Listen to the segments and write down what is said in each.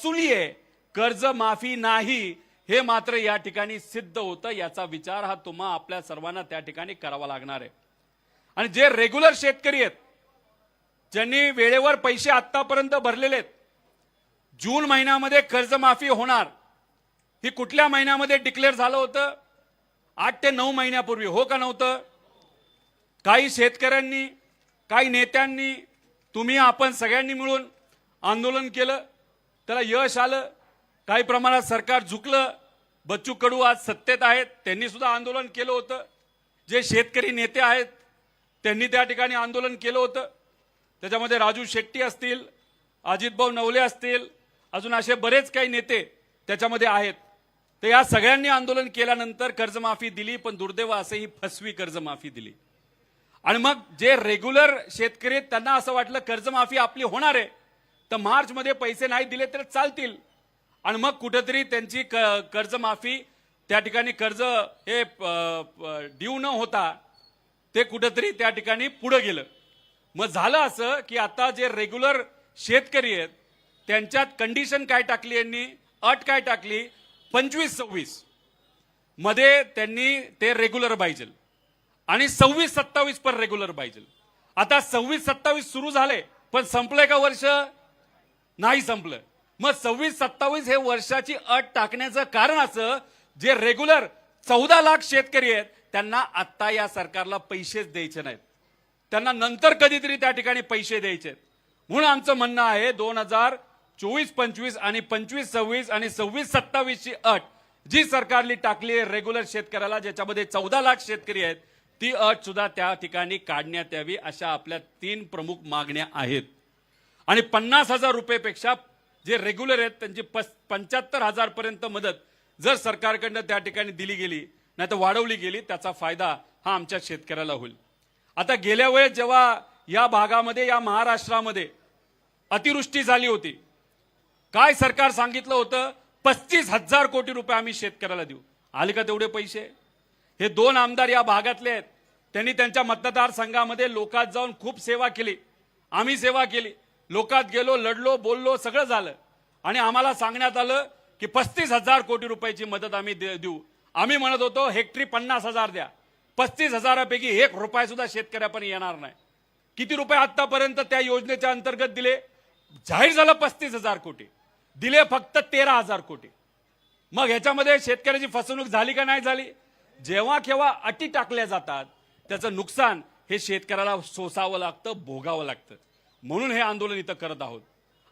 वसुली आहे, कर्ज माफी नाही, हे मात्र या ठिकाणी सिद्ध होतं। याचा विचार हा तुम्हा आपल्या सर्वांना त्या ठिकाणी करावा लागणार आहे। आणि जे रेग्युलर शेतकरी आहेत, ज्यांनी वेळेवर पैसे आतापर्यंत भरलेले आहेत, जून महिन्यामध्ये कर्जमाफी होणार, ही कुठल्या महिन्यामध्ये डिक्लेअर झालं होतं? 8 ते 9 महिन्यापूर्वी, हो का नव्हतं? काही शेतकऱ्यांनी, काही नेत्यांनी, तुम्ही आपण सगळ्यांनी मिळून आंदोलन केलं, त्याला यश आलं, काही प्रमाणात सरकार झुकलं। बच्चू कडू आज सत्तेत आहेत, त्यांनी सुद्धा आंदोलन केलं होतं। जे शेतकरी नेते आहेत त्यांनी त्या ठिकाणी आंदोलन केलं होतं। त्याच्यामध्ये राजू शेट्टी असतील, अजितभाऊ नवले असतील, अजून असे बरेच काही नेते त्याच्यामध्ये आहेत। तर या सगळ्यांनी आंदोलन केल्यानंतर कर्जमाफी दिली, पण दुर्दैव असे ही फसवी कर्जमाफी दिली। आणि मग जे रेग्युलर शेतकरी त्यांना असं वाटलं कर्जमाफी आपली होणार आहे, तर मार्च मध्ये पैसे नाही दिले तर चालतील, आणि मग कुठेतरी त्यांची कर्जमाफी त्या ठिकाणी कर्ज हे ड्यू न होता ते कुठेतरी त्या ठिकाणी पुढे गेलं। मग झालं असं की आता जे रेग्युलर शेतकरी आहेत त्यांच्यात कंडिशन काय टाकली, यांनी अट काय टाकली, 25-26 मध्ये त्यांनी ते रेग्युलर पाहिजे आणि 26-27 पर रेग्युलर पाहिजे। आता 26-27 सुरू झाले, पण संपले का वर्ष? नाही संपलं। मग 26-27 हे वर्षाची अट टाकण्याचं कारण असं, जे रेग्युलर 14 लाख शेतकरी आहेत त्यांना आता या सरकारला पैसेच द्यायचे नाहीत, त्यांना नंतर कधीतरी त्या ठिकाणी पैसे द्यायचे। म्हणून आमचं म्हणणं आहे 2024-25 आणि 25-26 आणि 26-27 ची अट जी सरकारने टाकली आहे रेग्युलर शेतकऱ्याला, ज्याच्यामध्ये 14 लाख शेतकरी आहेत, ती अट सुद्धा त्या ठिकाणी काढण्यात यावी, अशा आपल्या 3 प्रमुख मागण्या आहेत। आणि 50,000 रुपयेपेक्षा जे रेग्युलर आहेत त्यांची 75,000 पर्यंत मदत जर सरकारकडनं त्या ठिकाणी दिली गेली, नाही तर वाढवली गेली, त्याचा फायदा हा आमच्या शेतकऱ्याला होईल। आता गेल्या वेळेस जेव्हा या भागामध्ये, या महाराष्ट्रामध्ये अतिवृष्टी झाली होती, काय सरकार सांगितलं होतं? 35,000 कोटी रुपये आम्ही शेतकऱ्याला देऊ। आले का तेवढे पैसे? हे 2 आमदार या भागातले आहेत, त्यांनी त्यांच्या मतदारसंघामध्ये लोकात जाऊन खूप सेवा केली, आम्ही सेवा केली, लोकात गेलो, लढलो, बोललो, सगळं झालं, आणि आम्हाला सांगण्यात आलं की 35,000 कोटी रुपयाची मदत आम्ही देऊ। आम्ही म्हणत होतो हेक्टरी 50,000 द्या, 35,000पैकी 1 रुपया सुद्धा शेतकऱ्यापर्यंत येणार नाही। किती रुपये आतापर्यंत त्या योजनेच्या अंतर्गत दिले? जाहीर झालं 35,000 कोटी, दिले फक्त 13,000 कोटी। मग ह्याच्यामध्ये शेतकऱ्याची फसवणूक झाली का नाही झाली? जेव्हा केव्हा अटी टाकल्या जातात त्याचं नुकसान हे शेतकऱ्याला सोसावं लागतं, भोगावं लागतं। म्हणून हे आंदोलन इथं करत आहोत।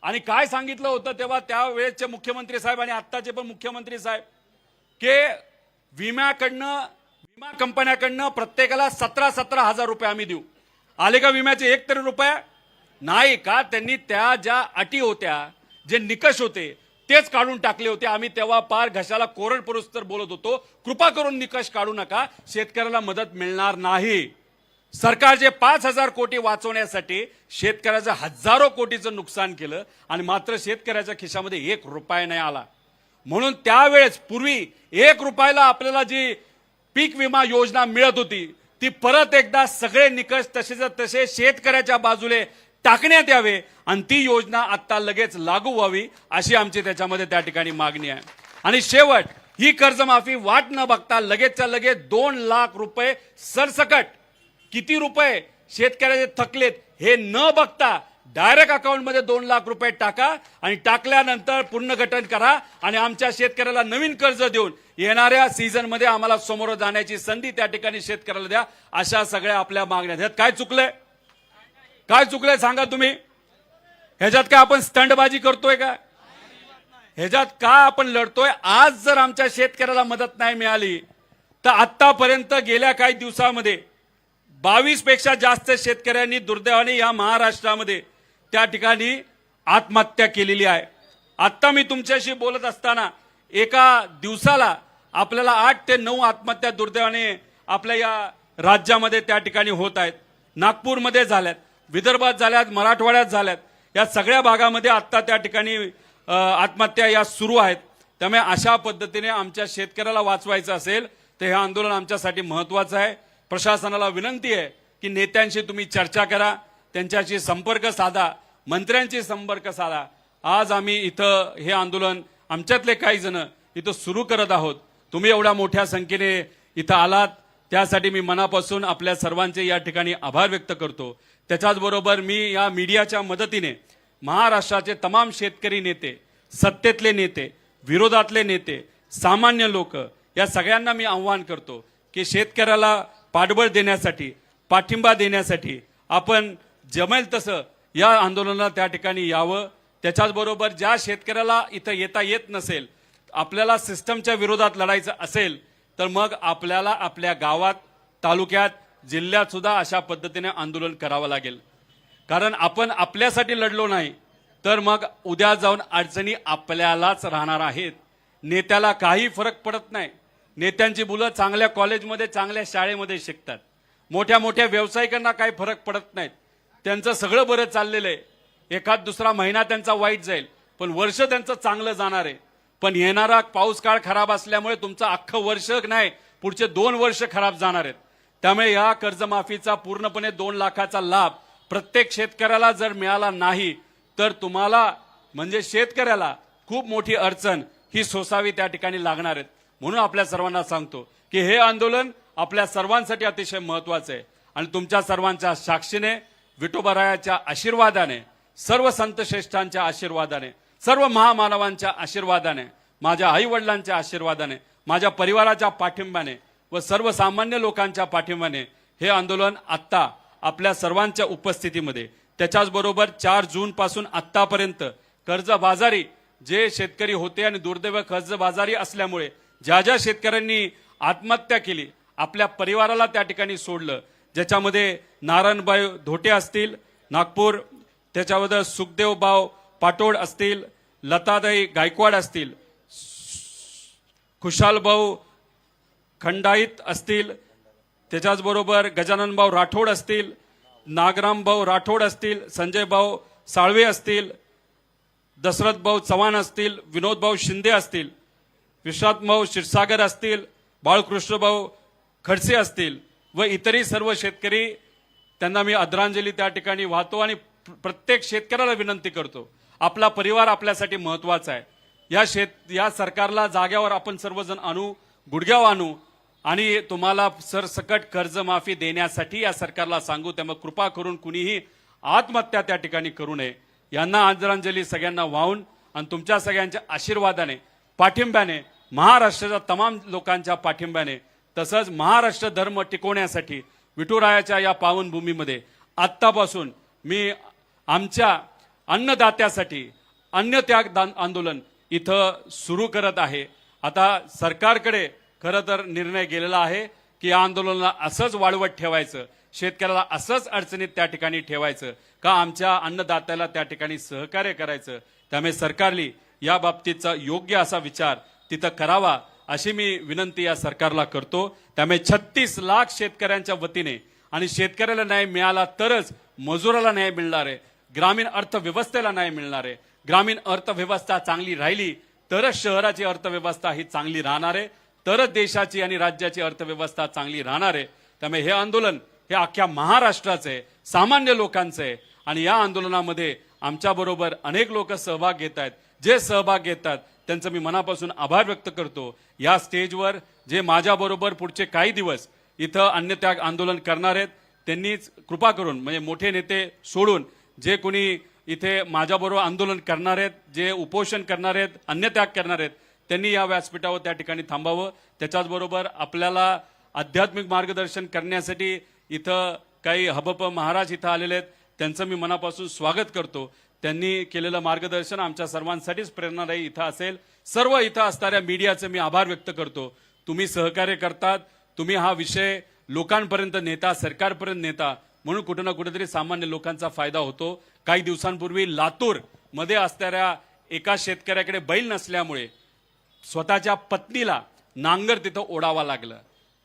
आणि काय सांगितलं होतं तेव्हा त्यावेळेसचे मुख्यमंत्री साहेब आणि आत्ताचे पण मुख्यमंत्री साहेब, की विमा कंपन्याकडनं प्रत्येकाला 17,000 रुपये आम्ही देऊ। आले का विम्याचे 1 तरी रुपया? नाही का? त्यांनी त्या ज्या अटी होत्या, जे निकष होते तेच काढून टाकले होते। आम्ही तेव्हा पार घशाला कोरड परुस्तर बोलत होतो, कृपा करून निकष काढू नका, शेतकऱ्याला मदत मिळणार नाही। सरकारचे 5,000 कोटी वाचवण्यासाठी शेतकऱ्याचं हजारो कोटीचं नुकसान केलं, आणि मात्र शेतकऱ्याच्या खिशामध्ये 1 रुपया नाही आला। म्हणून त्यावेळेस पूर्वी 1 रुपयाला आपल्याला जी पीक विमा योजना मिळत होती, ती परत एकदा सगळे निकष तसे शेतकऱ्याच्या बाजूने टाकण्यात यावे, आणि ती योजना आता लगेच लागू व्हावी, अशी आमची त्याच्यामध्ये त्या ठिकाणी मागणी आहे। आणि शेवट, ही कर्जमाफी वाट न बघता लगेचच्या लगेच 2 लाख रुपये सरसकट, किती रुपये शेतकऱ्याचे थकलेत हे न बघता डायरेक्ट अकाउंटमध्ये 2 लाख रुपये टाका, आणि टाकल्यानंतर पुनर्गठन करा, आणि आमच्या शेतकऱ्याला नवीन कर्ज देऊन येणाऱ्या सीझनमध्ये आम्हाला समोर जाण्याची संधी त्या ठिकाणी शेतकऱ्याला द्या, अशा सगळ्या आपल्या मागण्या आहेत। काय चुकलंय? काय चुकलंय सांगा तुम्ही? ह्याच्यात काय आपण स्टंटबाजी करतोय का? ह्याच्यात का आपण लढतोय? आज जर आमच्या शेतकऱ्याला मदत नाही मिळाली तर आतापर्यंत गेल्या काही दिवसामध्ये 22 पेक्षा जास्त शेतकऱ्यांनी दुर्दैवाने या महाराष्ट्रामध्ये त्या ठिकाणी आत्महत्या केलेली आहे। आता मी तुमच्याशी बोलत असताना एका दिवसाला आपल्याला 8 ते 9 आत्महत्या दुर्दैवाने आपल्या या राज्यामध्ये त्या ठिकाणी होत आहेत। नागपूरमध्ये झाल्यात, विदर्भात झाल्यात, मराठवाड्यात झाल्यात, या सगळ्या भागामध्ये आता त्या ठिकाणी आत्महत्या या सुरू आहेत। त्यामुळे अशा पद्धतीने आमच्या शेतकऱ्याला वाचवायचं असेल तर हे आंदोलन आमच्यासाठी महत्त्वाचं आहे। प्रशासनाला विनंती आहे की नेत्यांशी तुम्ही चर्चा करा, त्यांच्याशी संपर्क साधा, मंत्र्यांशी संपर्क साधा, आज आम्ही इथं हे आंदोलन आमच्यातले काही जण इथं सुरू करत आहोत। तुम्ही एवढ्या मोठ्या संख्येने इथं आलात त्यासाठी मी मनापासून आपल्या सर्वांचे या ठिकाणी आभार व्यक्त करतो। त्याच्याचबरोबर मी या मीडियाच्या मदतीने महाराष्ट्राचे तमाम शेतकरी नेते, सत्तेतले नेते, विरोधातले नेते, सामान्य लोक या सगळ्यांना मी आव्हान करतो की शेतकऱ्याला पाठबळ देण्यासाठी, पाठिंबा देण्यासाठी आपण जमेल तसं या आंदोलनाला त्या ठिकाणी यावं। त्याच्याचबरोबर ज्या शेतकऱ्याला इथं येता येत नसेल, आपल्याला सिस्टमच्या विरोधात लढायचं असेल तर मग आपल्याला आपल्या गावात, तालुक्यात, जिल्ह्यात सुद्धा अशा पद्धतीने आंदोलन करावं लागेल। कारण आपण आपल्यासाठी लढलो नाही तर मग उद्या जाऊन अडचणी आपल्यालाच राहणार आहेत। नेत्याला काही फरक पडत नाही। नेत्यांची मुलं चांगल्या कॉलेजमध्ये, चांगल्या शाळेमध्ये शिकतात। मोठ्या मोठ्या व्यावसायिकांना काही फरक पडत नाहीत। त्यांचं सगळं बरं चाललेलं आहे। एखाद दुसरा महिना त्यांचा वाईट जाईल पण वर्ष त्यांचं चांगलं जाणार आहे। पण येणारा पाऊस काळ खराब असल्यामुळे तुमचं अख्खं वर्ष नाही, पुढचे 2 वर्ष खराब जाणार आहेत। त्यामुळे या कर्जमाफीचा पूर्णपणे 2 लाखाचा लाभ प्रत्येक शेतकऱ्याला जर मिळाला नाही तर तुम्हाला म्हणजे शेतकऱ्याला खूप मोठी अडचण ही सोसावी त्या ठिकाणी लागणार आहेत। म्हणून आपल्या सर्वांना सांगतो की हे आंदोलन आपल्या सर्वांसाठी अतिशय महत्त्वाचं आहे आणि तुमच्या सर्वांच्या साक्षीने, विठोबारायाच्या आशीर्वादाने, सर्व संत श्रेष्ठांच्या आशीर्वादाने, सर्व महामानवांच्या आशीर्वादाने, माझ्या आई वडिलांच्या आशीर्वादाने, माझ्या परिवाराच्या पाठिंब्याने व सर्वसामान्य लोकांच्या पाठिंब्याने हे आंदोलन आत्ता आपल्या सर्वांच्या उपस्थितीमध्ये, त्याच्याचबरोबर 4 जून पासून आत्तापर्यंत कर्जबाजारी जे शेतकरी होते आणि दुर्दैव कर्जबाजारी असल्यामुळे ज्या ज्या शेतकऱ्यांनी आत्महत्या केली, आपल्या परिवाराला त्या ठिकाणी सोडलं, ज्याच्यामध्ये नारायणबाई धोटे असतील नागपूर, त्याच्याबरोबर सुखदेवभाऊ पाटोड असतील, लतादाई गायकवाड असतील, खुशालभाऊ खंडाईत असतील, त्याच्याचबरोबर गजाननभाऊ राठोड असतील, नागरामभाऊ राठोड असतील, संजयभाऊ साळवे असतील, दशरथभाऊ चव्हाण असतील, विनोदभाऊ शिंदे असतील, विश्वासभाऊ क्षीरसागर असतील, बाळकृष्णभाऊ खडसे असतील व इतरही सर्व शेतकरी, त्यांना मी आदरांजली त्या ठिकाणी वाहतो आणि प्रत्येक शेतकऱ्याला विनंती करतो, आपला परिवार आपल्यासाठी महत्त्वाचा आहे। या सरकारला जाग्यावर आपण सर्वजण आणू, गुडघ्यावर आणू आणि तुम्हाला सरसकट कर्जमाफी देण्यासाठी या सरकारला सांगू। त्यामुळे कृपा करून कुणीही आत्महत्या त्या ठिकाणी करू नये। यांना आदरांजली सगळ्यांना वाहून आणि तुमच्या सगळ्यांच्या आशीर्वादाने, पाठिंब्याने, महाराष्ट्राच्या तमाम लोकांच्या पाठिंब्याने, तसंच महाराष्ट्र धर्म टिकवण्यासाठी विठुरायाच्या या पावनभूमीमध्ये आत्तापासून मी आमच्या अन्नदात्यासाठी अन्नत्याग आंदोलन इथं सुरू करत आहे। आता सरकारकडे खरं तर निर्णय गेलेला आहे की या आंदोलनाला असंच वाढवत ठेवायचं, शेतकऱ्याला असंच अडचणीत त्या ठिकाणी ठेवायचं का आमच्या अन्नदात्याला त्या ठिकाणी सहकार्य करायचं। त्यामुळे सरकारने या बाबतीचा योग्य असा विचार तिथं करावा अशी मी विनंती या सरकारला करतो। त्यामुळे 36 लाख शेतकऱ्यांच्या वतीने आणि शेतकऱ्याला न्याय मिळाला तरच मजुराला न्याय मिळणार आहे, ग्रामीण अर्थव्यवस्थेला न्याय मिळणार आहे। ग्रामीण अर्थव्यवस्था चांगली राहिली तरच शहराची अर्थव्यवस्था ही चांगली राहणार आहे, तरच देशाची आणि राज्याची अर्थव्यवस्था चांगली राहणार आहे। त्यामुळे हे आंदोलन हे अख्ख्या महाराष्ट्राचं आहे, सामान्य लोकांचं आहे आणि या आंदोलनामध्ये आमच्याबरोबर अनेक लोक सहभाग घेत आहेत। जे सहभाग घेतात त्यांचं मी मनापासून आभार व्यक्त करतो। या स्टेजवर जे माझ्याबरोबर पुढचे काही दिवस इथं अन्नत्याग आंदोलन करणार आहेत त्यांनीच कृपा करून, म्हणजे मोठे नेते सोडून जे कोणी इथे माझ्याबरोबर आंदोलन करणार आहेत, जे उपोषण करणार आहेत, अन्नत्याग करणार आहेत, त्यांनी या व्यासपीठावर त्या ठिकाणी थांबावं। त्याच्याचबरोबर आपल्याला आध्यात्मिक मार्गदर्शन करण्यासाठी इथं काही हबप महाराज इथं आलेले आहेत, त्यांचं मी मनापासून स्वागत करतो। त्यांनी केलेलं मार्गदर्शन आमच्या सर्वांसाठीच प्रेरणादायी इथं असेल। सर्व इथं असणाऱ्या मीडियाचे मी आभार व्यक्त करतो। तुम्ही सहकार्य करतात, तुम्ही हा विषय लोकांपर्यंत नेता, सरकारपर्यंत नेता, म्हणून कुठे ना कुठेतरी सामान्य लोकांचा फायदा होतो। काही दिवसांपूर्वी लातूर मध्ये असणाऱ्या एका शेतकऱ्याकडे बैल नसल्यामुळे स्वतःच्या पत्नीला नांगर तिथं ओढावा लागलं।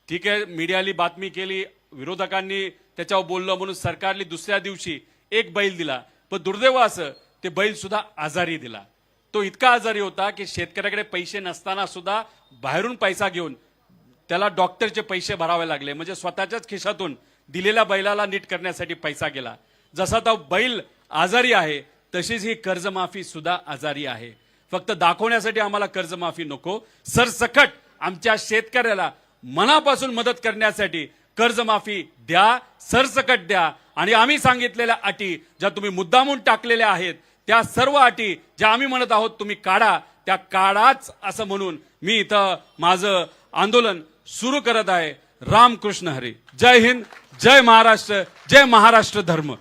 ठीक आहे, मीडियाली बातमी केली, विरोधकांनी त्याच्यावर बोललं म्हणून सरकारने दुसऱ्या दिवशी एक बैल दिला, पण दुर्दैव असं ते बैल सुद्धा आजारी दिला। तो इतका आजारी होता की शेतकऱ्याकडे पैसे नसताना सुद्धा बाहेरून पैसा घेऊन त्याला डॉक्टरचे पैसे भरावे लागले, म्हणजे स्वतःच्याच खिशातून दिलेल्या बैलाला नीट करण्यासाठी पैसा गेला। जसा तो बैल आजारी आहे तशीच ही कर्जमाफी सुद्धा आजारी आहे. फक्त दाखवण्यासाठी आम्हाला कर्जमाफी नको, सरसकट आमच्या शेतकऱ्याला मनापासून मदत करण्यासाठी कर्जमाफी द्या, सरसकट द्या. आणि आम्ही सांगितलेल्या अटी ज्या तुम्ही मुद्दामून टाकलेल्या आहेत त्या सर्व अटी ज्या आम्ही म्हणत आहोत तुम्ही काढा, त्या काढाच असं म्हणून मी इथं माझं आंदोलन सुरू करत आहे. रामकृष्ण हरी. जय हिंद, जय महाराष्ट्र, जय महाराष्ट्र धर्म.